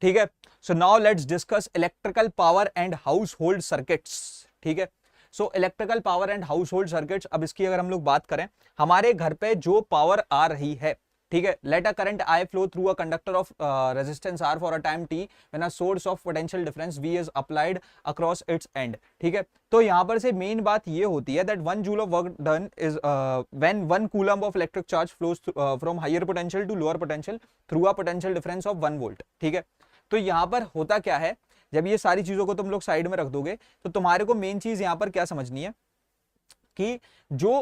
ठीक है। So now let's discuss electrical power and house hold circuits. ठीक है। So electrical power and house hold circuits, अब इसकी अगर हम लोग बात करें, हमारे घर पे जो पावर आ रही है, ठीक है, let a current I flow through a conductor of resistance R for a time t when a source of potential difference V is applied across its end. ठीक है। तो यहां पर से मेन बात ये होती है that 1 joule of work done is when 1 coulomb of electric charge flows from higher potential to lower potential through a potential difference of 1 volt. ठीक है। तो यहां पर होता क्या है, जब ये सारी चीजों को तुम लोग साइड में रख दोगे तो तुम्हारे को मेन चीज यहां पर क्या समझनी है कि जो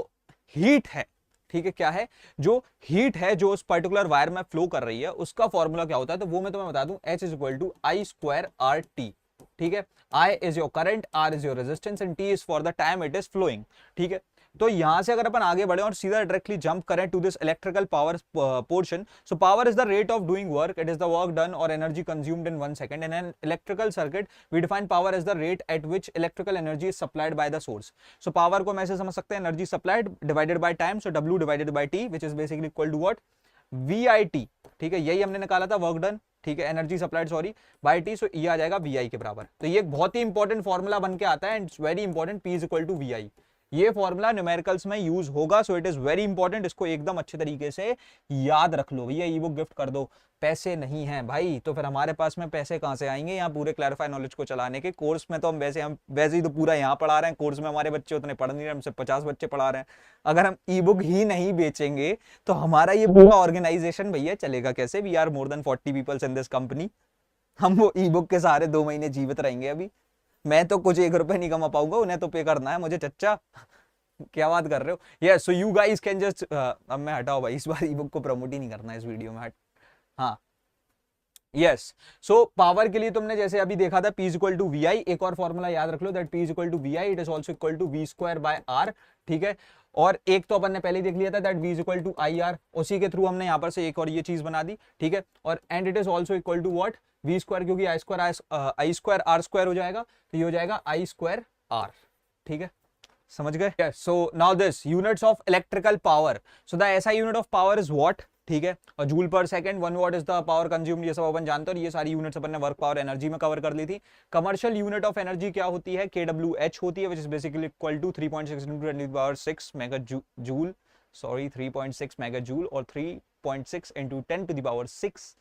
हीट है, ठीक है, क्या है, जो हीट है जो उस पर्टिकुलर वायर में फ्लो कर रही है उसका फॉर्मूला क्या होता है, तो वो मैं तुम्हें बता दूं, H is equal to I square R T. ठीक है। I is your current, R is your resistance and T is for the time it is flowing. ठीक है। तो यहां से अगर अपन आगे बढ़े और सीधा डायरेक्टली जंप करें to this electrical power portion, so power is the rate of doing work, it is the work done और energy consumed in 1 second. In an electrical circuit we define power as the rate at which electrical energy is supplied by the source. So power को हम ऐसे समझ सकते हैं, energy supplied divided by time, so W divided by T which is basically equal to what, VIT। ठीक है, यही हमने निकाला था, वर्क डन, ठीक है, energy supplied sorry, by T, so ये आ जाएगा VI के बराबर। तो ये एक बहुत ही इंपॉर्टेंट फॉर्मूला बन के आता है and it's very important, P is equal to VI। ये फॉर्मूला न्यूमेरिकल्स में यूज होगा, so it is very important, इसको एकदम अच्छे तरीके से याद रख लो। भैया ई बुक गिफ्ट कर दो, पैसे नहीं हैं भाई तो फिर हमारे पास में पैसे कहां से आएंगे यहाँ पूरे क्लैरिफाई नॉलेज को चलाने के। कोर्स में तो हम वैसे ही तो पूरा यहाँ पढ़ा रहे हैं, कोर्स में हमारे बच्चे उतने पढ़ नहीं रहे, हमसे 50 बच्चे पढ़ा रहे हैं। अगर हम ई बुक ही नहीं बेचेंगे तो हमारा ये पूरा ऑर्गेनाइजेशन भैया चलेगा कैसे? We are more than 40 peoples in this company. हम वो ई बुक के सहारे 2 महीने जीवित रहेंगे। अभी मैं तो कुछ 1 रुपए नहीं कमा पाऊंगा, उन्हें तो पे करना है मुझे, चच्चा क्या बात कर रहे हो? Yes, so you guys can just, अब मैं हटाओ भाई, इस बार ई बुक को प्रमोट ही नहीं करना है इस वीडियो में, हट। हाँ, यस। सो पावर के लिए तुमने जैसे अभी देखा था P is equal to VI, एक और फॉर्मूला याद रख लो that P is equal to VI, it is also equal to V square by R। ठीक है। और एक तो अपन ने पहले ही देख लिया था that V is equal to IR, उसी के थ्रू हमने यहाँ पर से एक और ये चीज बना दी। ठीक है। और and it is also equal to what, V square, क्योंकि आई स्क्वायर R स्क्वायर हो जाएगा, तो ये हो जाएगा I स्क्वायर R। ठीक है, समझ गए? Yes. So now this units of electrical power, so the SI unit of power is what, ठीक है, और जूल पर second, 1 what is the power consumed, ये सब अपन जानते हैं, और ये सारी यूनिट्स अपन ने वर्क पावर एनर्जी में कवर कर ली थी। कमर्शियल यूनिट ऑफ एनर्जी क्या होती है? KWH होती है, which is basically equal to 3.6 into 10 to the power 6 mega joule, sorry 3.6 mega joule और 3.6 into 10 to the power 6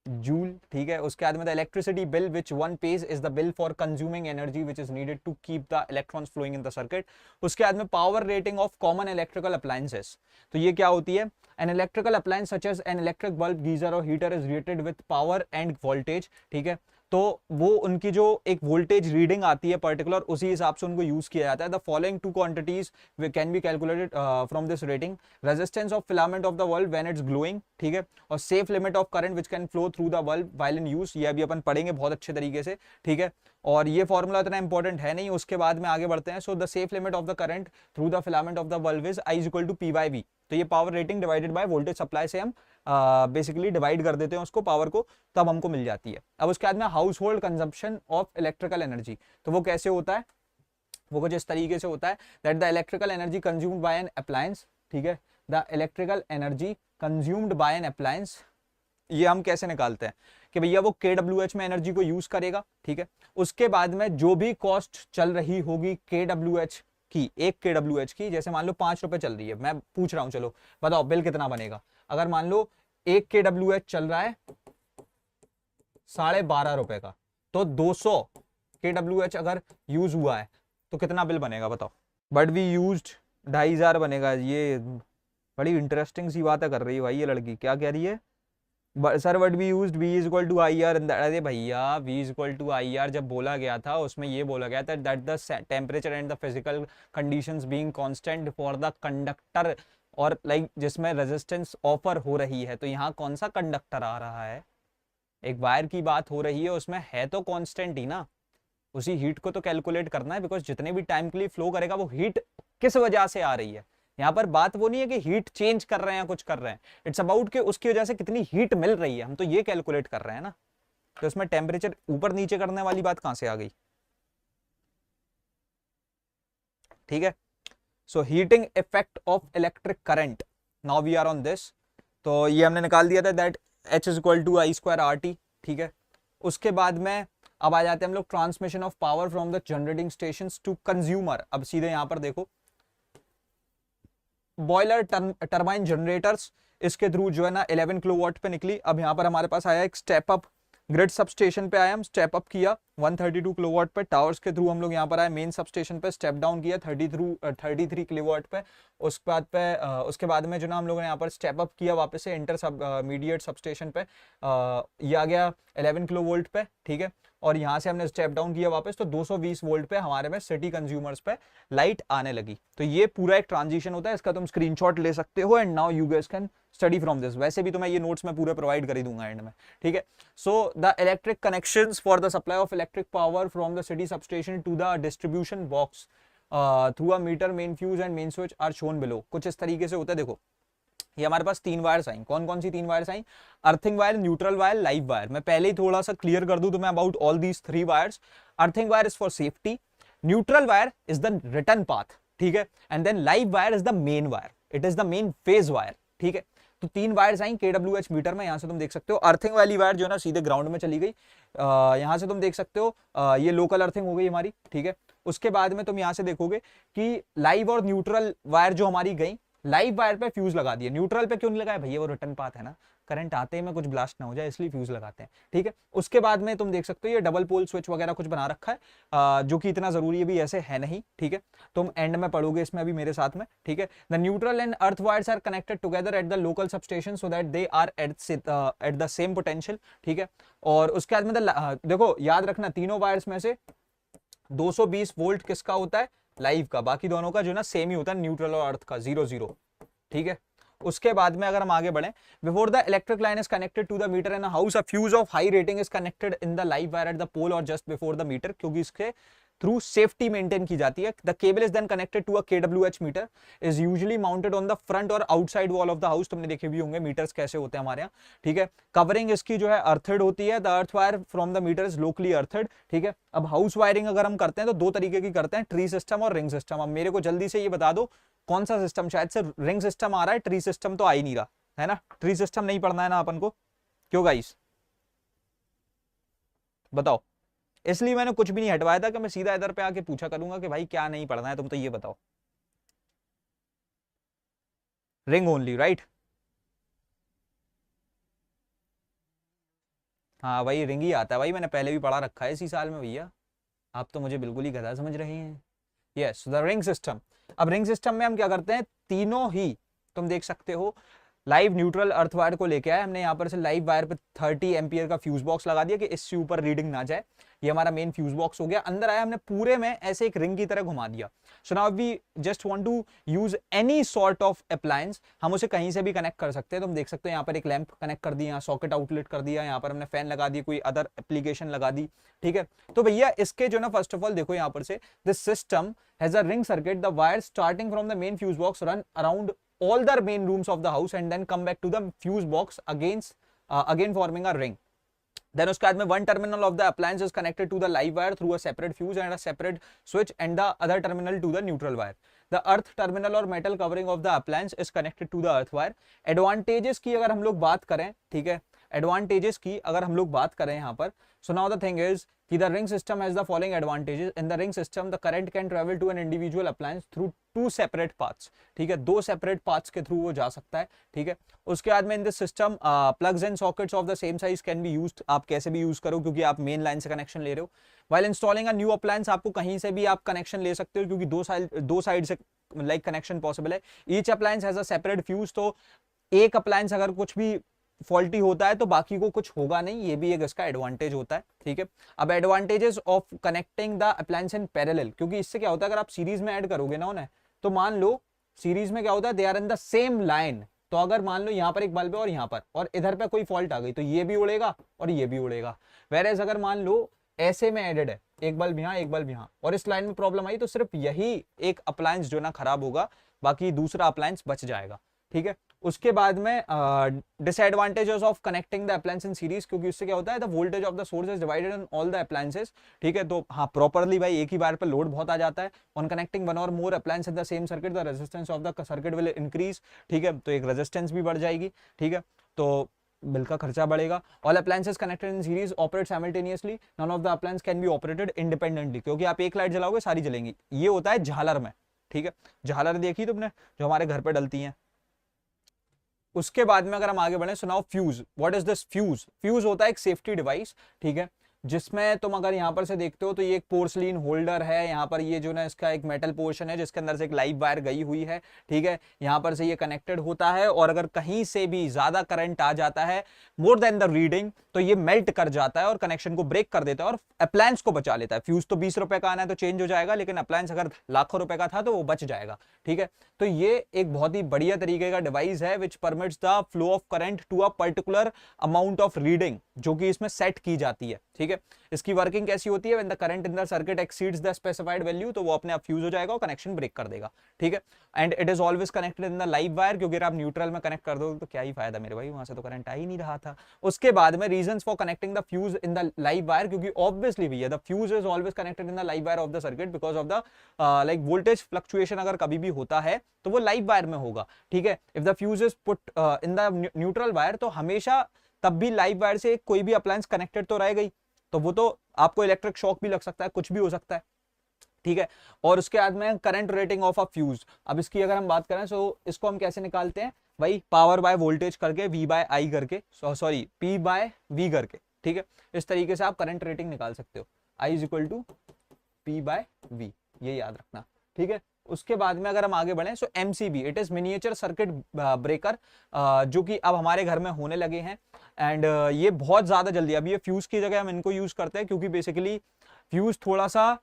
joule. ठीक है। उसके बाद में the electricity bill which one page is the bill for consuming energy which is needed to keep the electrons flowing in the circuit. उसके बाद में power rating of common electrical appliances, तो ये क्या होती है? An electrical appliance such as an electric bulb, geyser और heater is rated with power and voltage. ठीक है। तो वो उनकी जो एक वोल्टेज रीडिंग आती है पर्टिकुलर, उसी हिसाब से उनको यूज किया जाता है। The following 2 quantities can be calculated from this rating, resistance of filament of the bulb when it's glowing, ठीक है, और safe limit of current which can flow through the bulb while in use. ये अभी अपन पढ़ेंगे बहुत अच्छे तरीके से। ठीक है। और ये फॉर्मूला इतना इंपॉर्टेंट है नहीं, उसके बाद में आगे बढ़ते हैं। So the safe limit of the current through the filament of the bulb is I is equal to P/V। तो ये power rating divided by voltage supply से हम बेसिकली डिवाइड कर देते हैं उसको, पावर को, तब हमको मिल जाती है। अब उसके बाद में house hold consumption of electrical energy, तो वो कैसे होता है? वो कुछ इस तरीके से होता है that the electrical energy consumed by an appliance, ठीक है, the electrical energy consumed by an appliance, ये हम कैसे निकालते हैं कि भैया वो KWH में एनर्जी को यूज करेगा। ठीक है। उसके बाद में जो भी कॉस्ट चल रही होगी KWH की, 1 KWH की, जैसे मान लो 5 रुपए चल रही है, मैं पूछ रहा हूं, चलो बताओ बिल कितना बनेगा? अगर मान लो 1 KWH चल रहा है 12.5 रुपए का, तो 200 KWH अगर यूज हुआ है तो कितना बिल बनेगा बताओ? बट वी यूज्ड 2,500 बनेगा। ये बड़ी इंटरेस्टिंग सी बातें कर रही है भाई ये लड़की, क्या कह रही है? Sir what we used V is equal to IR। अरे भैया V is equal to IR जब बोला गया था उसमें ये बोला गया था that the temperature and the physical conditions being constant for the conductor, और लाइक जिसमें रेजिस्टेंस ऑफर हो रही है, तो यहाँ कौन सा कंडक्टर आ रहा है? एक वायर की बात हो रही है, उसमें है तो कांस्टेंट ही ना, उसी हीट को तो कैलकुलेट करना है, बिकॉज जितने भी टाइम के लिए फ्लो करेगा वो हीट किस वजह से आ रही है। यहाँ पर बात वो नहीं है कि हीट चेंज कर रहे हैं या कुछ कर रहे हैं, इट्स अबाउट कि उसकी वजह से कितनी हीट मिल रही है, हम तो ये कैलकुलेट कर रहे हैं ना। तो इसमें टेम्परेचर ऊपर नीचे करने वाली बात कहां से आ गई? ठीक है। So heating effect of electric current, now we are on this. तो ये हमने निकाल दिया था that H is equal to I square RT। ठीक है। उसके बाद में अब आ जाते हैं हम लोग transmission of power from the generating station to consumer. अब सीधे यहां पर देखो बॉयलर टर्बाइन जनरेटर्स, इसके थ्रू जो है ना 11 किलोवाट पे निकली। अब यहाँ पर हमारे पास आया एक step up, grid sub station पे आया, हम स्टेप अप किया 132 किलोवाट पे। टावर्स के थ्रू हम लोग यहाँ पर आए मेन सब स्टेशन पे, स्टेप डाउन किया 33 किलोवाट पे। उसके बाद में जो ना हम लोगों ने यहाँ पर स्टेप अप किया वापस से इंटर सब मीडिएट सब स्टेशन पे, ये आ गया 11 किलो वोल्ट पे, ठीक है। और यहाँ से हमने स्टेप डाउन किया वापस, तो 220 वोल्ट पे हमारे में सिटी कंज्यूमर्स पे लाइट आने लगी। तो ये पूरा एक ट्रांजिशन होता है, इसका तुम स्क्रीनशॉट ले सकते हो and now you guys can study from this. वैसे भी तो मैं ये नोट्स में पूरे प्रोवाइड कर ही दूंगा एंड में, ठीक है। So the electric connections for the supply of electric power from the city substation to the distribution box through a meter, main fuse and main switch are shown below. कुछ इस तरीके से होता है। देखो ये हमारे पास 3 वायर्स आई। कौन कौन सी 3 वायर्स आई? Earthing wire, neutral wire, live wire. मैं पहले ही थोड़ा सा क्लियर कर दूं तुम्हें about all these 3 wires. Earthing wire is for safety, neutral wire is the return path, ठीक है, and then live wire is the main wire, it is the main phase wire, ठीक है। तो 3 वायर्स आई KWH metre में। यहां से तुम देख सकते हो अर्थिंग वाली वायर जो है ना सीधे ग्राउंड में चली गई। यहां से तुम देख सकते हो ये लोकल अर्थिंग हो गई हमारी, ठीक है। उसके बाद में तुम यहां से देखोगे कि लाइव और न्यूट्रल वायर जो हमारी गई, लाइव वायर पे फ्यूज लगा दिए, न्यूट्रल पे क्यों नहीं लगाया भैया? वो रिटर्न पाथ है ना, करंट आते ही में कुछ ब्लास्ट ना हो जाए इसलिए फ्यूज लगाते हैं, ठीक है। उसके बाद में तुम देख सकते हो ये डबल पोल स्विच वगैरह कुछ बना रखा है, जो कि इतना जरूरी भी ऐसे है नहीं, ठीक है। तुम एंड में पढ़ोगे इसमें अभी मेरे साथ में, ठीक है। The neutral and earth wires are connected together at the local substation so that they are at the same potential, ठीक है। और उसके बाद में देखो याद रखना तीनों वायर्स में से 220 वोल्ट किसका होता है? लाइव का। बाकी दोनों का जो ना सेम ही होता है, न्यूट्रल और अर्थ का 0-0, ठीक है। उसके बाद में अगर हम आगे बढ़े, before the electric line is connected to the meter in a house, a fuse of high rating is connected in the live wire at the pole और जस्ट बिफोर द मीटर, क्योंकि इसके थ्रू सेफ्टी मेंटेन की जाती है। The cable is then connected to a KWH meter, is usually mounted on the front or outside wall of the house. तुमने देखे भी होंगे मीटर्स कैसे होते हैं हमारे यहाँ, ठीक है। कवरिंग इसकी जो है अर्थेड होती है। The earth wire from the meter is locally earthed, ठीक है। अब हाउस वायरिंग अगर हम करते हैं तो 2 तरीके की करते हैं, ट्री सिस्टम और रिंग सिस्टम। अब मेरे को जल्दी से ये बता दो कौन सा सिस्टम? शायद से रिंग सिस्टम आ रहा है, ट्री सिस्टम तो आ ही नहीं रहा है ना। ट्री सिस्टम नहीं पढ़ना है ना अपन को, क्यों गाइस बताओ? इसलिए मैंने कुछ भी नहीं हटवाया था कि मैं सीधा इधर पे आके पूछा करूंगा कि भाई क्या नहीं पढ़ना है, तुम तो ये बताओ। Ring only, right? हाँ भाई रिंग ही आता है भाई, मैंने पहले भी पढ़ा रखा है इसी साल में भैया। आप तो मुझे बिल्कुल ही गधा समझ रहे हैं। Yes, the ring system. अब रिंग सिस्टम में हम क्या करते हैं, तीनों ही तुम देख सकते हो लाइव, न्यूट्रल, अर्थ वायर को लेके आए हमने। यहाँ पर से लाइव वायर पे 30 एम्पियर का फ्यूज बॉक्स लगा दिया कि इससे ऊपर रीडिंग ना जाए। ये हमारा मेन फ्यूज बॉक्स हो गया। अंदर आया, हमने पूरे में ऐसे एक रिंग की तरह घुमा दिया। So now we just want to use any sort of appliance, हम उसे कहीं से भी कनेक्ट कर सकते हैं। तुम देख सकते हो यहाँ पर एक लैंप कनेक्ट कर दिया, यहाँ सॉकेट आउटलेट कर दिया, यहाँ पर हमने फैन लगा दी, कोई अदर एप्लीकेशन लगा दी, ठीक है। तो भैया इसके जो ना फर्स्ट ऑफ ऑल देखो यहाँ पर से this system has a ring circuit, the wire starting from the main fuse box run around all the main rooms of the house and then come back to the fuse box again forming a ring. Then उसके बाद में one terminal of the appliance is connected to the live wire through a separate fuse and a separate switch and the other terminal to the neutral wire. The earth terminal or metal covering of the appliance is connected to the earth wire. Advantages की अगर हम लोग बात करें, ठीक है, advantages की अगर हम लोग बात करें यहाँ पर, so now the thing is कि the ring system has the following advantages. In the ring system the current can travel to an individual appliance through 2 separate paths, ठीक है, 2 सेपरेट पाथ्स के थ्रू वो जा सकता है, ठीक है। उसके बाद में in this system plugs and sockets of the same size can be used, आप कैसे भी यूज करो क्योंकि आप मेन लाइन से कनेक्शन ले रहे हो। While installing a new appliance, आपको कहीं से भी आप कनेक्शन ले सकते हो क्योंकि दो साइड से लाइक कनेक्शन पॉसिबल है। Each appliance has a separate fuse, तो एक अप्लायंस अगर कुछ भी फॉल्टी होता है तो बाकी को कुछ होगा नहीं, ये भी एक इसका एडवांटेज होता है, ठीक है। अब advantages of connecting the appliance in parallel, क्योंकि इससे क्या होता है अगर आप सीरीज में ऐड करोगे ना उन्हें, तो मान लो सीरीज में क्या होता है, they are in the same line. तो अगर मान लो यहाँ पर एक बल्ब है और यहाँ पर, और इधर पे कोई फॉल्ट आ गई तो ये भी उड़ेगा और ये भी उड़ेगा। वेरएज अगर मान लो ऐसे में एडेड है, एक बल्ब यहाँ एक बल्ब यहाँ, और इस लाइन में प्रॉब्लम आई तो सिर्फ यही एक अप्लायंस जो ना खराब होगा, बाकी दूसरा अप्लायंस बच जाएगा, ठीक है। उसके बाद में disadvantages of connecting the appliance in series, क्योंकि उससे क्या होता है the voltage of the source is divided in all the appliances, ठीक है। तो हाँ प्रॉपर्ली भाई एक ही बार पे लोड बहुत आ जाता है। On connecting one or more appliance in the same circuit the resistance of the circuit will increase, ठीक है, तो एक रेजिस्टेंस भी बढ़ जाएगी, ठीक है। तो बिल का खर्चा बढ़ेगा। All appliances connected in series operate simultaneously, none of the appliance can be operated independently, क्योंकि आप एक लाइट जलाओगे सारी जलेंगी। ये होता है झालर में, ठीक है, झालर देखी तुमने जो हमारे घर पे डलती हैं। उसके बाद में अगर हम आगे बढ़े, सुनाओ fuse, what is this fuse? Fuse होता है एक सेफ्टी डिवाइस, ठीक है, जिसमें तुम अगर यहाँ पर से देखते हो तो ये एक पोर्सलिन होल्डर है, यहाँ पर ये जो ना इसका एक मेटल पोर्शन है जिसके अंदर से एक लाइव वायर गई हुई है, ठीक है, यहाँ पर से ये कनेक्टेड होता है, और अगर कहीं से भी ज्यादा करंट आ जाता है मोर देन द रीडिंग, तो ये मेल्ट कर जाता है और कनेक्शन को ब्रेक कर देता है और अप्लायंस को बचा लेता है। फ्यूज तो 20 रुपए का आना है तो चेंज हो जाएगा, लेकिन अप्लायंस अगर लाखों रुपए का था तो वो बच जाएगा, ठीक है। तो ये एक बहुत ही बढ़िया तरीके का डिवाइस है which permits the flow of current to a particular amount of reading, जो कि इसमें सेट की जाती है, ठीक है। इसकी वर्किंग कैसी होती है? When the current in the circuit exceeds the specified value, तो वो अपने आप फ्यूज हो जाएगा और कनेक्शन ब्रेक कर देगा, ठीक है। And it is always connected in the live wire, क्योंकि अगर आप न्यूट्रल में कनेक्ट कर दो तो क्या ही फायदा मेरे भाई, वहां से तो करंट आ ही नहीं रहा था। उसके बाद में reasons for connecting the fuse in the live wire, क्योंकि ऑब्वियसली भैया the fuse is always connected in the live wire of the circuit because of the like voltage fluctuation अगर कभी भी होता है तो वो लाइव वायर में होगा, ठीक है। If the fuse is put in the neutral wire, तो हमेशा तब भी लाइव वायर से कोई भी अप्लायंस कनेक्टेड तो रह गई, तो वो तो आपको इलेक्ट्रिक शॉक भी लग सकता है, कुछ भी हो सकता है, ठीक है। और उसके बाद में current rating of a fuse, अब इसकी अगर हम बात करें तो इसको हम कैसे निकालते हैं भाई, पावर बाय वोल्टेज करके, V बाय आई करके, सॉरी P बाय V करके, ठीक है। इस तरीके से आप करंट रेटिंग निकाल सकते हो, I is equal to P by V, ये याद रखना, ठीक है। उसके बाद में अगर हम आगे बढ़े तो MCB, it is miniature circuit breaker, जो कि अब हमारे घर में होने लगे हैं, एंड ये बहुत ज्यादा जल्दी, अब ये फ्यूज की जगह हम इनको यूज करते हैं, क्योंकि बेसिकली फ्यूज थोड़ा सा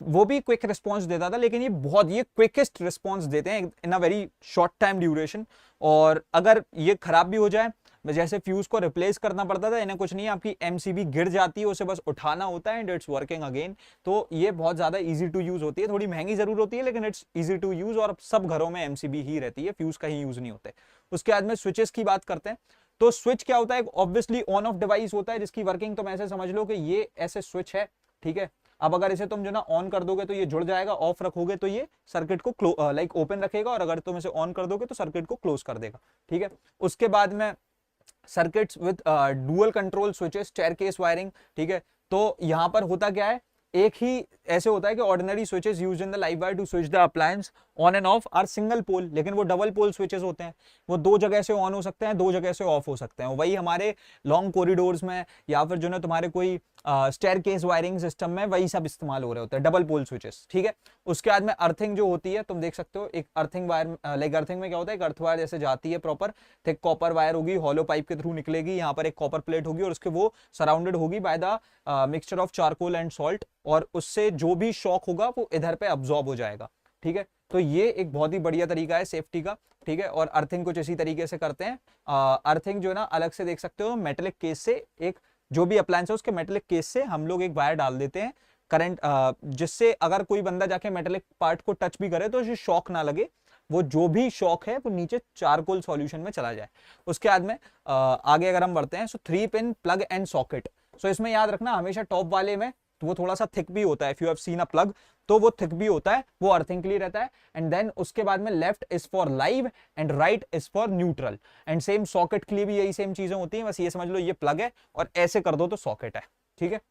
वो भी क्विक रिस्पॉन्स देता था, लेकिन ये क्विकेस्ट रिस्पॉन्स देते हैं in a very short time duration. और अगर ये खराब भी हो जाए, जैसे फ्यूज को रिप्लेस करना पड़ता था, इन्हें कुछ नहीं, आपकी MCB गिर जाती है, उसे बस उठाना होता है एंड इट्स वर्किंग अगेन। तो ये बहुत ज्यादा इजी टू यूज होती है, थोड़ी महंगी जरूर होती है, लेकिन इट्स इजी टू यूज, और सब घरों में MCB ही रहती है, फ्यूज कहीं यूज नहीं होते। उसके बाद में स्विचेस की बात करते हैं, तो स्विच क्या होता है? ऑब्वियसली ऑन ऑफ डिवाइस होता है, जिसकी वर्किंग तुम ऐसे समझ लो कि ये ऐसे स्विच है, ठीक है। अब अगर इसे तुम जो ना ऑन कर दोगे तो ये जुड़ जाएगा, ऑफ रखोगे तो ये सर्किट को लाइक ओपन रखेगा, और अगर तुम इसे ऑन कर दोगे तो सर्किट को क्लोज कर देगा, ठीक है। उसके बाद में circuits with dual control switches, staircase wiring, ठीक है। तो यहां पर होता क्या है, एक ही ऐसे होता है कि ordinary switches used in the live wire to switch the appliance on and off are single pole, लेकिन वो डबल पोल स्विचेस होते हैं, वो दो जगह से ऑन हो सकते हैं, दो जगह से ऑफ हो सकते हैं। वही हमारे लॉन्ग कॉरिडोर्स में या फिर जो ना तुम्हारे कोई स्टेयरकेस वायरिंग सिस्टम में वही सब इस्तेमाल हो रहे होते हैं, डबल पोल स्विचेस, ठीक है। उसके बाद में अर्थिंग जो होती है, तुम देख सकते हो एक अर्थिंग वायर, लाइक अर्थिंग में क्या होता है, एक अर्थ वायर जैसे जाती है प्रॉपर, थिक कॉपर वायर होगी, हॉलो पाइप के थ्रू निकलेगी, यहाँ पर एक कॉपर प्लेट होगी और उसके वो सराउंडेड होगी by the mixture of charcoal and salt, और उससे जो भी शॉक होगा वो इधर पे अब्सॉर्ब हो जाएगा, ठीक है। तो ये एक बहुत ही बढ़िया तरीका है सेफ्टी का, ठीक है। और अर्थिंग कुछ इसी तरीके से करते हैं। अर्थिंग जो है ना अलग से देख सकते हो, मेटेलिक केस से, एक जो भी अप्लायंस है उसके मेटेलिक केस से हम लोग एक वायर डाल देते हैं करंट, जिससे अगर कोई बंदा जाके मेटेलिक पार्ट को टच भी करे तो उसे शॉक ना लगे, वो जो भी शॉक है वो नीचे चारकोल सॉल्यूशन में चला जाए। उसके बाद में आगे अगर हम बढ़ते हैं, सो 3 पिन प्लग एंड सॉकेट। सो इसमें याद रखना हमेशा टॉप वाले में तो वो थोड़ा सा थिक भी होता है, if you have seen a plug, तो वो थिक भी होता है, वो अर्थिंग के लिए रहता है। एंड देन उसके बाद में left is for live and right is for neutral, and same socket के लिए भी यही सेम चीजें होती हैं, बस ये समझ लो ये प्लग है और ऐसे कर दो तो सॉकेट है, ठीक है।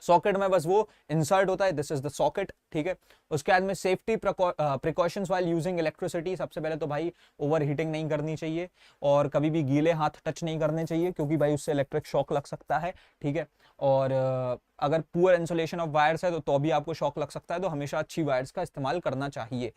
सॉकेट में बस वो इंसर्ट होता है, दिस इज द सॉकेट, ठीक है। उसके बाद में safety precautions while using electricity, सबसे पहले तो भाई ओवर हीटिंग नहीं करनी चाहिए और कभी भी गीले हाथ टच नहीं करने चाहिए, क्योंकि भाई उससे इलेक्ट्रिक शॉक लग सकता है, ठीक है। और अगर पुअर इंसुलेशन ऑफ वायर्स है तो भी आपको शॉक लग सकता है, तो हमेशा अच्छी वायर्स का इस्तेमाल करना चाहिए,